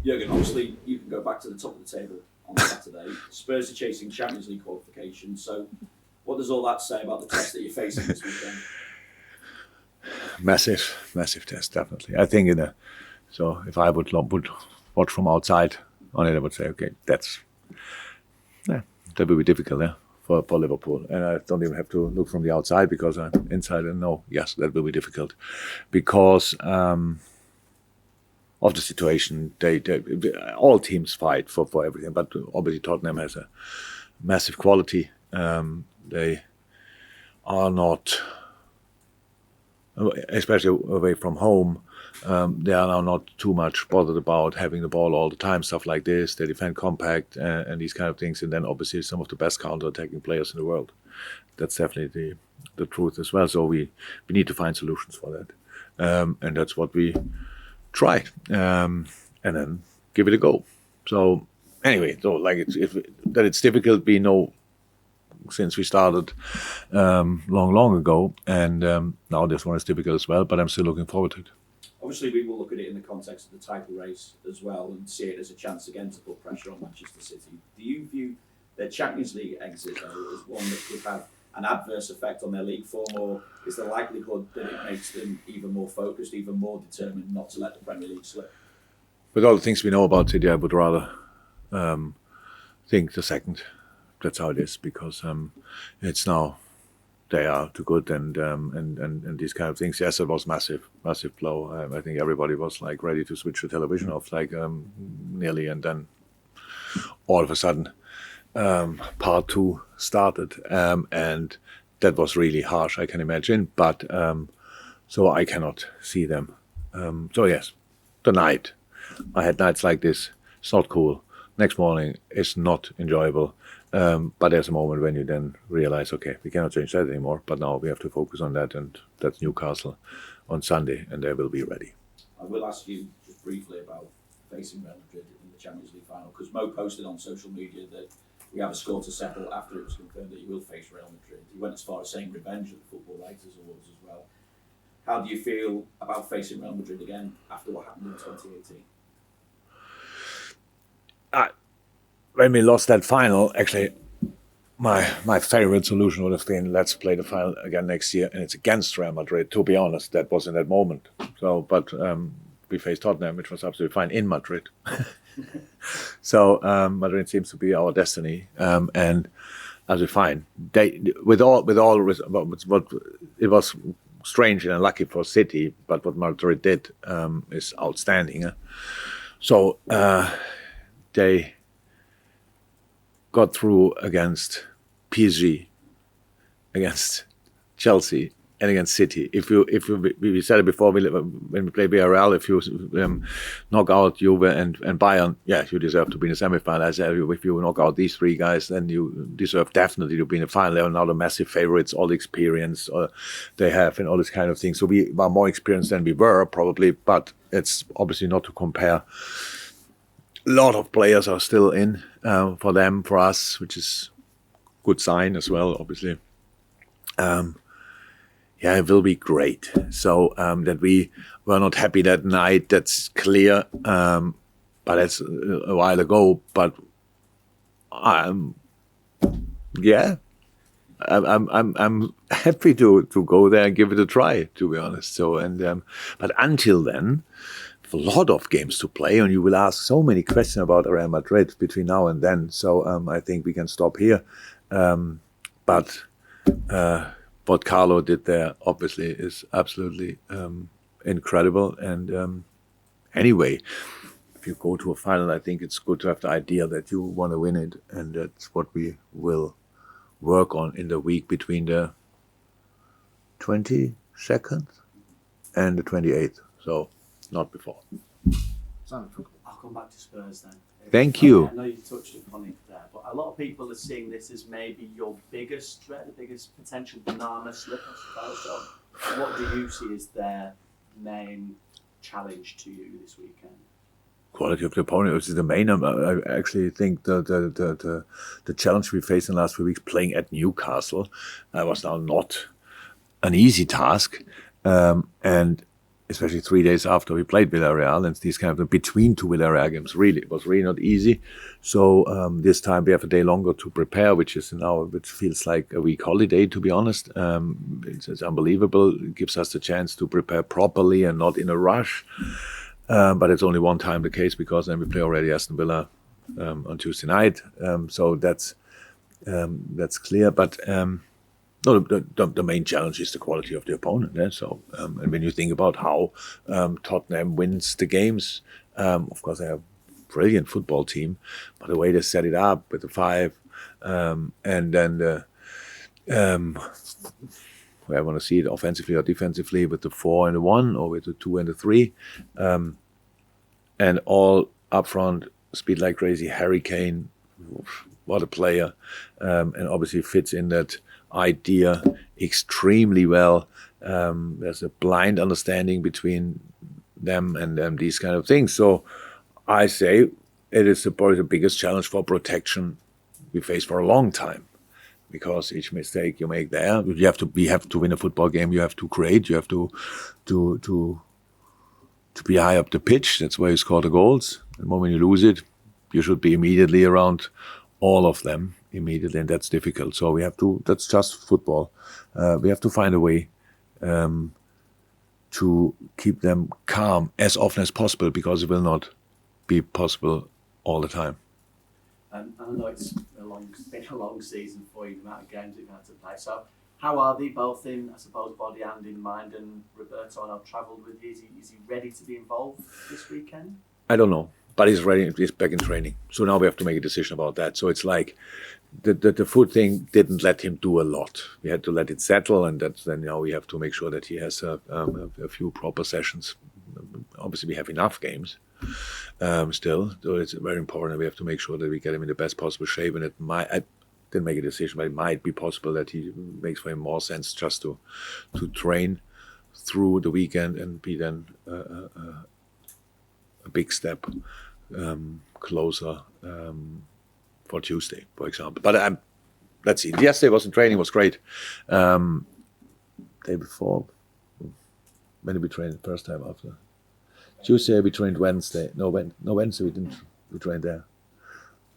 Jurgen, obviously you can go back to the top of the table on Saturday. Spurs are chasing Champions League qualification. So, what does all that say about the test that you're facing this weekend? Massive test, definitely. I think so if I would watch from outside on it, I would say, okay, that will be difficult, for Liverpool. And I don't even have to look from the outside because I'm inside and know, yes, that will be difficult because of the situation. They all teams fight for everything, but obviously Tottenham has a massive quality. They are not, especially away from home, they are now not too much bothered about having the ball all the time, stuff like this. They defend compact and these kind of things. And then obviously some of the best counter-attacking players in the world. That's definitely the truth as well. So we need to find solutions for that. And that's what we try. And then give it a go. So anyway, so like it's difficult, we know since we started long ago. And now this one is difficult as well, but I'm still looking forward to it. Obviously, we will look at it in the context of the title race as well and see it as a chance again to put pressure on Manchester City. Do you view their Champions League exit though as one that could have an adverse effect on their league form, or is the likelihood that it makes them even more focused, even more determined not to let the Premier League slip? With all the things we know about City, I would rather think the second. That's how it is, because it's now they are too good and these kind of things. Yes, it was massive blow. I think everybody was like ready to switch the television off, like nearly, and then all of a sudden part 2 started, and that was really harsh, I can imagine. But so I cannot see them. So yes, the night. I had nights like this. It's not cool. Next morning, it's not enjoyable. But there's a moment when you then realize, okay, we cannot change that anymore, but now we have to focus on that, and that's Newcastle on Sunday, and they will be ready. I will ask you just briefly about facing Real Madrid in the Champions League final, because Mo posted on social media that we have a score to settle after it was confirmed that you will face Real Madrid. He went as far as saying revenge at the Football Writers Awards as well. How do you feel about facing Real Madrid again after what happened in 2018? When we lost that final, actually, my favorite solution would have been, let's play the final again next year, and it's against Real Madrid. To be honest, that was in that moment. So, but we faced Tottenham, which was absolutely fine in Madrid. So Madrid seems to be our destiny, and as we find, with all, what it was strange and unlucky for City, but what Madrid did is outstanding. So they got through against PSG, against Chelsea, and against City. If we said it before when we play Villarreal, if you knock out Juve and Bayern, yeah, you deserve to be in the semi-final. I said, if you knock out these 3 guys, then you deserve definitely to be in the final. They are now the massive favorites, all the experience they have and all this kind of thing. So we are more experienced than we were probably, but it's obviously not to compare. A lot of players are still in for them, for us, which is a good sign as well, obviously. Yeah, it will be great. So that we were not happy that night, that's clear. But that's a while ago. But I'm happy to go there and give it a try, to be honest. So but until then, a lot of games to play, and you will ask so many questions about Real Madrid between now and then. So I think we can stop here. But what Carlo did there, obviously, is absolutely incredible. And anyway, if you go to a final, I think it's good to have the idea that you want to win it, and that's what we will work on in the week between the 22nd and the 28th. So. Not before. I'll come back to Spurs then. Thank you. I know you touched upon it there, but a lot of people are seeing this as maybe your biggest threat, the biggest potential banana slip, I suppose. So what do you see as their main challenge to you this weekend? Quality of the opponent is the main. I actually think the challenge we faced in the last few weeks playing at Newcastle was now not an easy task, and especially 3 days after we played Villarreal, and these kind of between two Villarreal games, really, it was really not easy. So this time we have a day longer to prepare, which feels like a week holiday, to be honest. It's unbelievable. It gives us the chance to prepare properly and not in a rush. But it's only one time the case, because then we play already Aston Villa on Tuesday night. So that's clear. But no, the main challenge is the quality of the opponent. Yeah? So, and when you think about how Tottenham wins the games, of course they have a brilliant football team, but the way they set it up with the 5, and then the where I want to see it offensively or defensively, with the 4 and the 1, or with the 2 and the 3, and all up front, speed like crazy. Harry Kane, what a player, and obviously fits in that idea extremely well. There's a blind understanding between them and these kind of things. So I say it is probably the biggest challenge for protection we face for a long time, because each mistake you make there, we have to win a football game. You have to create. You have to be high up the pitch. That's where you score the goals. The moment you lose it, you should be immediately around all of them immediately, and that's difficult. So we have to. That's just football. We have to find a way to keep them calm as often as possible, because it will not be possible all the time. I know it's been a long season for you, the amount of games you've had to play. So how are they, both in, I suppose, body and in mind? And Roberto, I know, travelled with you. Is he ready to be involved this weekend? I don't know, but he's ready. He's back in training. So now we have to make a decision about that. So it's like the foot thing didn't let him do a lot. We had to let it settle, and then now we have to make sure that he has a few proper sessions. Obviously, we have enough games still, so it's very important. We have to make sure that we get him in the best possible shape. And I didn't make a decision, but it might be possible that he makes for him more sense just to train through the weekend and be then a big step closer for Tuesday, for example. But let's see. Yesterday was in training, was great. Day before, when did we train the first time after? Tuesday we trained Wednesday. No, Wednesday we didn't. We trained there.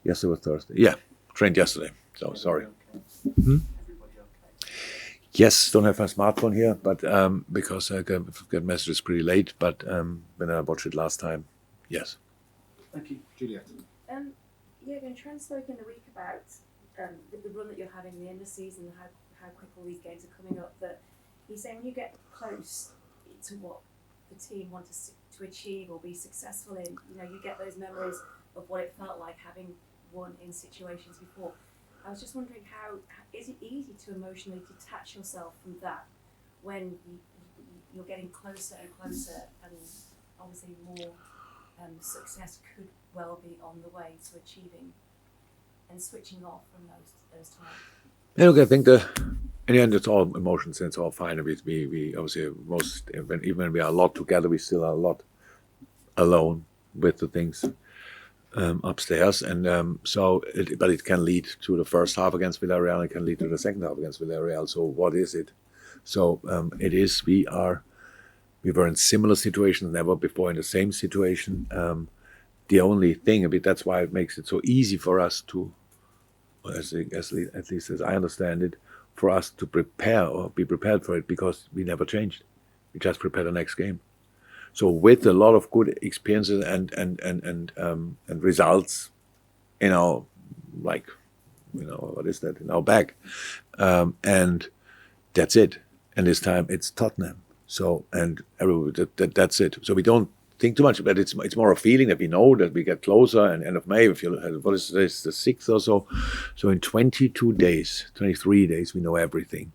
Yesterday was Thursday. Yeah, trained yesterday. So sorry. Everybody okay? Yes, don't have my smartphone here, but because I get messages pretty late. But when I watched it last time, yes. Thank you, Juliet. Jurgen, Trent spoke in the week about the run that you're having, the end of season, how quick all these games are coming up. That he's saying when you get close to what the team want to achieve or be successful in, you get those memories of what it felt like having won in situations before. I was just wondering, how is it easy to emotionally detach yourself from that when you're getting closer and closer, and obviously more success could well be on the way to achieving, and switching off from those times? Yeah, look, I think in the end it's all emotions and it's all fine. We obviously even when we are a lot together, we still are a lot alone with the things upstairs, and but it can lead to the first half against Villarreal. It can lead to the second half against Villarreal. So what is it? So it is. We were in similar situations, never before in the same situation. The only thing, that's why it makes it so easy for us to, at least as I understand it, for us to prepare or be prepared for it, because we never changed. We just prepare the next game. So with a lot of good experiences and results in our, what is that, in our bag, and that's it. And this time it's Tottenham. So that's it. So we don't think too much, but it's more a feeling that we know that we get closer. And end of May, if you what is this, the 6th or so. So in 23 days, we know everything.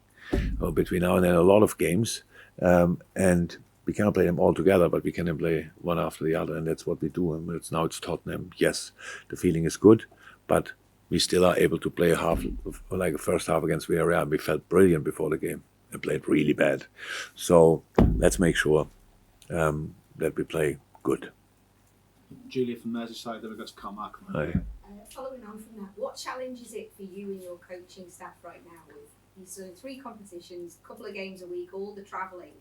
Between now and then, a lot of games, and we can't play them all together, but we can then play one after the other, and that's what we do. And now it's Tottenham. Yes, the feeling is good, but we still are able to play a first half against Villarreal. We felt brilliant before the game and played really bad. So let's make sure that we play good. Julia from Merseyside, then we've got to Carmark. Following on from that, what challenge is it for you and your coaching staff right now with you've done 3 competitions, a couple of games a week, all the travelling?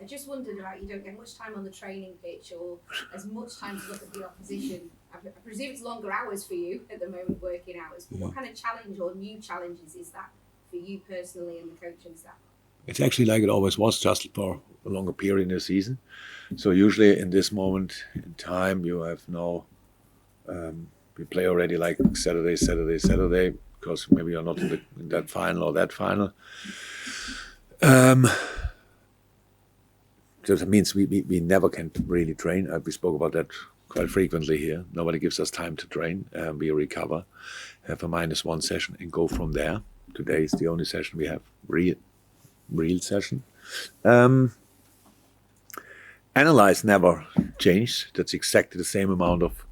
I just wondered about, you don't get much time on the training pitch or as much time to look at the opposition. I presume it's longer hours for you at the moment, working hours. But what kind of challenge or new challenges is that for you personally and the coaching staff? It's actually like it always was, just for a longer period in the season. So usually in this moment in time, you have no. We play already like Saturday, because maybe you're not in that final or that final. So that means we never can really train. We spoke about that quite frequently here. Nobody gives us time to train. We recover, have a -1 session and go from there. Today is the only session we have, real session. Analyze never changed. That's exactly the same amount of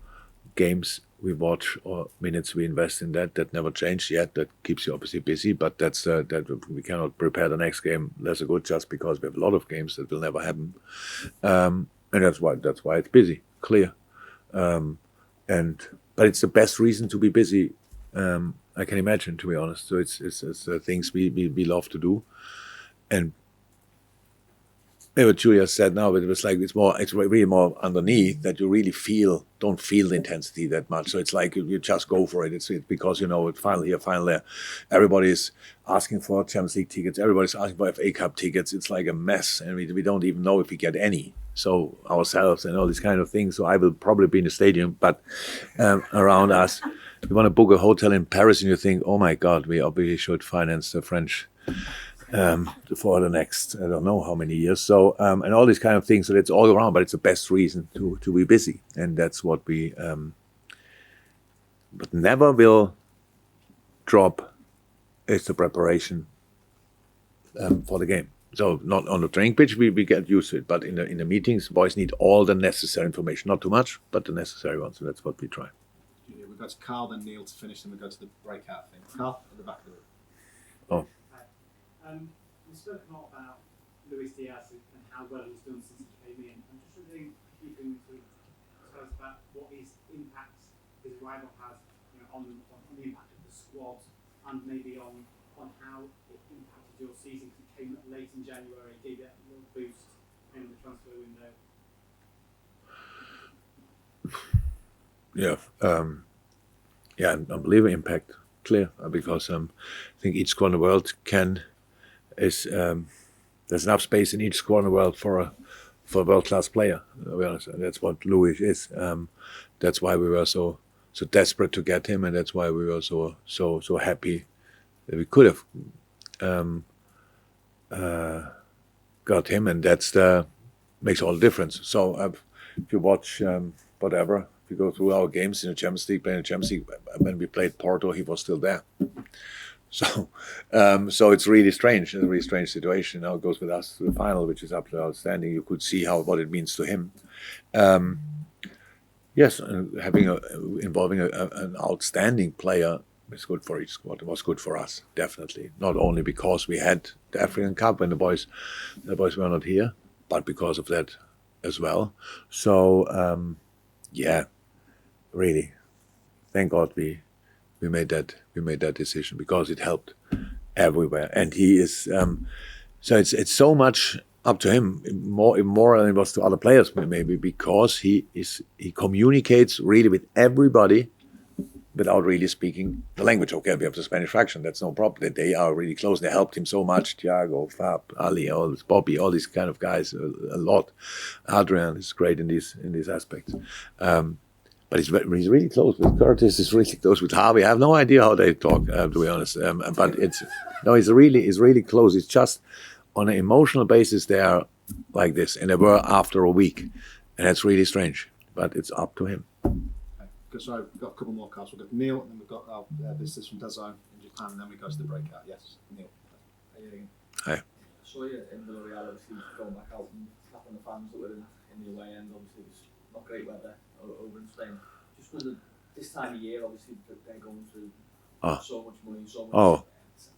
games we watch or minutes we invest in that. That never changed yet. That keeps you obviously busy, but that's that we cannot prepare the next game less good just because we have a lot of games that will never happen, and that's why it's busy, clear, but it's the best reason to be busy I can imagine, to be honest. So it's things we love to do, and what Julia said now, but it was like it's really more underneath that you really don't feel the intensity that much. So it's like you just go for it. It's because it's final here, final there. Everybody's asking for Champions League tickets. Everybody's asking for FA Cup tickets. It's like a mess, and we don't even know if we get any. So ourselves and all these kind of things. So I will probably be in the stadium, but around us, you want to book a hotel in Paris, and you think, oh my God, we obviously should finance the French. For the next, I don't know how many years. So, and all these kind of things. So it's all around, but it's the best reason to be busy. And that's what we, but never will drop is the preparation for the game. So not on the training pitch, we get used to it, but in the meetings, boys need all the necessary information. Not too much, but the necessary ones. So that's what we try. Yeah, we go to Carl, then Neil to finish, then we go to the breakout thing. Carl, at the back of the room. Oh. We've spoken a lot about Luis Diaz and how well he's done since he came in. I'm just wondering if you can sort of tell us about what his impact his arrival has, on the impact of the squad, and maybe on how it impacted your season. It came late in January, gave it a little boost in the transfer window. Yeah, unbelievable impact, clear, because I think each squad in the world there's enough space in each squad in the world for a world-class player. To be honest, and that's what Louis is. That's why we were so desperate to get him, and that's why we were so happy that we could have got him, and that's makes all the difference. So if you watch whatever. If you go through our games in the Champions League, playing the Champions League, when we played Porto, he was still there. So it's really strange. It's a really strange situation. Now it goes with us to the final, which is absolutely outstanding. You could see what it means to him. Yes, involving an outstanding player is good for each squad. It was good for us, definitely. Not only because we had the African Cup when the boys were not here, but because of that as well. So yeah. Really, thank God we made that decision, because it helped everywhere, and he is. So it's so much up to him, more than it was to other players, maybe, because he communicates really with everybody without really speaking the language. Okay, we have the Spanish fraction, that's no problem. They are really close. They helped him so much. Thiago, Fab, Ali, Bobby, all these kind of guys, a lot. Adrian is great in these aspects. But he's really close with Curtis. He's really close with Harvey. I have no idea how they talk, to be honest. But he's really close. It's just on an emotional basis they are like this, and they were after a week, and that's really strange. But it's up to him. Okay, so we've got a couple more cards. We've got Neil, and then we've got our visitors from DAZN in Japan, and then we go to the breakout. Yes, Neil. Hi. So yeah, in Villarreal, obviously going back out and slapping the fans that were in the away end. Obviously, it was not great weather over in Spain. Just wondered, this time of year, obviously they're going through so much money, so much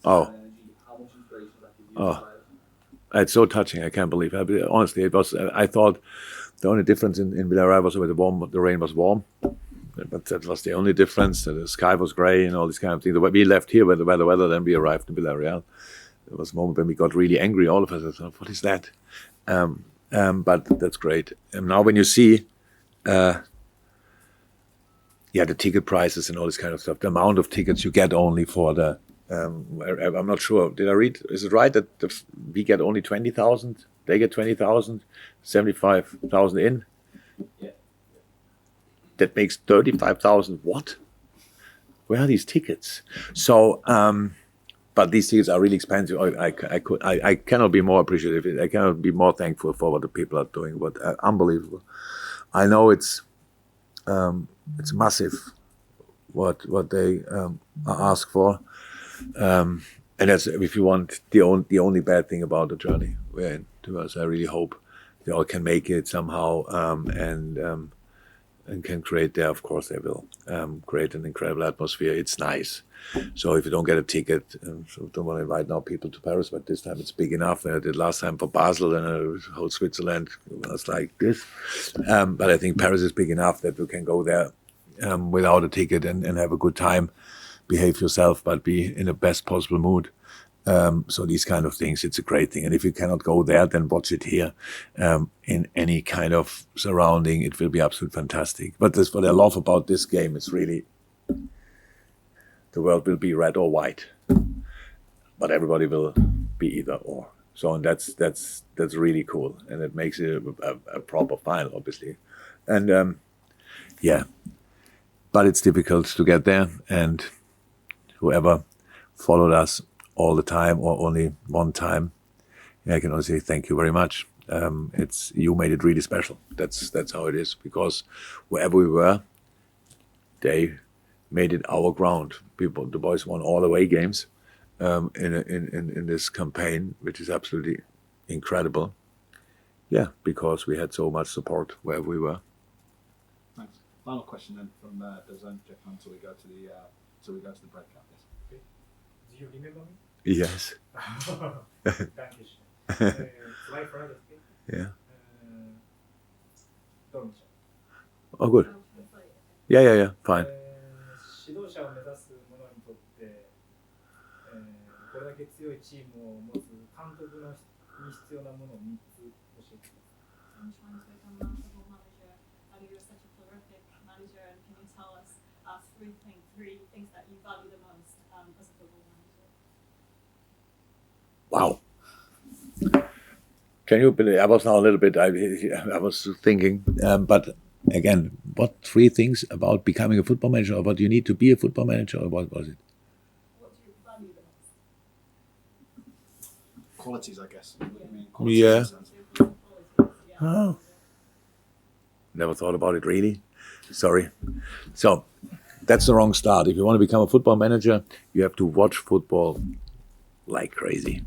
energy. How much inspiration does that give you? It's so touching. I can't believe it. Honestly, it was. I thought the only difference in Villarreal was the rain was warm, but that was the only difference. The sky was grey and all these kind of things. We left here with the weather, then we arrived in Villarreal. There was a moment when we got really angry, all of us. I thought, what is that? But that's great. And now when you see, the ticket prices and all this kind of stuff, the amount of tickets you get only for the, I'm not sure. Did I read? Is it right that we get only 20,000? They get 20,000, 75,000 in. Yeah. That makes 35,000. What? Where are these tickets? So, but these tickets are really expensive. I cannot be more appreciative. I cannot be more thankful for what the people are doing. But unbelievable. I know it's massive what they ask for, and that's, if you want, the only bad thing about the journey we're in. To us, I really hope they all can make it somehow, and can create there. Of course, they will create an incredible atmosphere. It's nice. So if you don't get a ticket, so don't want to invite now people to Paris, but this time it's big enough. I did last time for Basel, and whole Switzerland was like this. But I think Paris is big enough that you can go there without a ticket and have a good time, behave yourself, but be in the best possible mood. So these kind of things, it's a great thing. And if you cannot go there, then watch it here in any kind of surrounding. It will be absolutely fantastic. But that's what I love about this game. It's really, the world will be red or white, but everybody will be either or. So, and that's really cool, and it makes it a proper final, obviously. And but it's difficult to get there. And whoever followed us all the time or only one time, I can only say thank you very much. You made it really special. That's how it is, because wherever we were, they made it our ground. The boys won all away games in this campaign, which is absolutely incredible. Yeah, because we had so much support wherever we were. Thanks. Final question then from Dazan Japan until we go to the breakout. Yes. Do you remember me? Yes. Dankeschön. Zwei Fragen. Yeah. どうでしょ Oh, good. Yeah. Fine. 指導者を目指す者にとって、これだけ強いチームを持つ監督に必要なものを3つ教えてください。I'm trying to become a football manager. You're such a prolific manager, and can you tell us three things that you value the most as a football manager? Wow. Can you believe? I was now a little bit. I was thinking, but again, what 3 things about becoming a football manager, or what you need to be a football manager, or what was it? What do you value the most? Qualities, I guess. Yeah. Qualities, yeah. Oh. Never thought about it really. Sorry. So that's the wrong start. If you want to become a football manager, you have to watch football like crazy.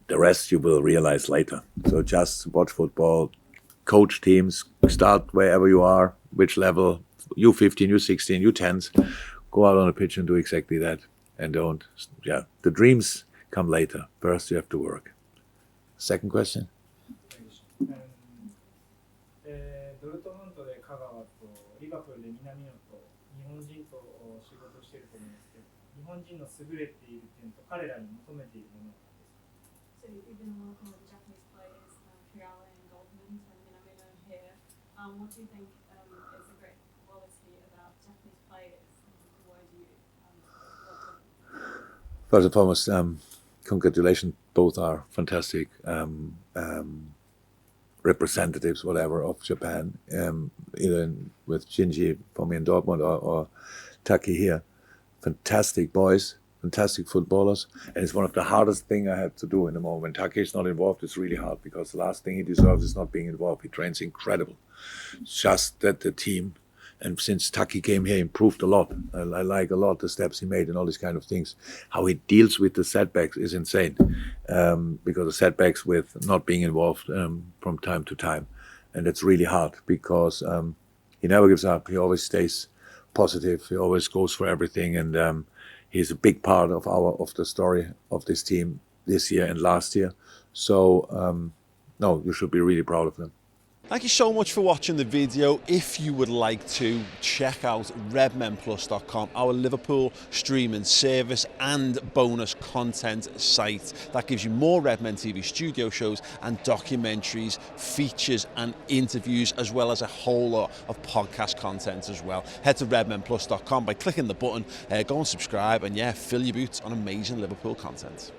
The rest you will realize later. So just watch football, coach teams, start wherever you are, which level, U15, U16, U10s, go out on the pitch and do exactly that. And the dreams come later. First you have to work. Second question? ドルトムントで香川とリバプールで南野と日本人と仕事していると思うんですけど、日本人の優れている点と彼らに求めているものは何ですか？ So you've been working with the Japanese players, Kagawa and Goldman and Minamino here. What do you think is a great quality about Japanese players? Why do you First and foremost, congratulations. Both are fantastic representatives, whatever, of Japan. Either with Shinji for me in Dortmund or Taki here. Fantastic boys, fantastic footballers. And it's one of the hardest things I had to do in the moment. When Taki is not involved, it's really hard, because the last thing he deserves is not being involved. He trains incredible. Just that the team, and since Taki came here, improved a lot. I like a lot the steps he made and all these kind of things. How he deals with the setbacks is insane, because the setbacks with not being involved from time to time. And it's really hard, because he never gives up. He always stays positive. He always goes for everything. And he's a big part of the story of this team this year and last year. So, no, you should be really proud of him. Thank you so much for watching the video. If you would like to, check out redmenplus.com, our Liverpool streaming service and bonus content site that gives you more Redmen TV studio shows and documentaries, features and interviews, as well as a whole lot of podcast content as well. Head to redmenplus.com by clicking the button, go and subscribe, and yeah, fill your boots on amazing Liverpool content.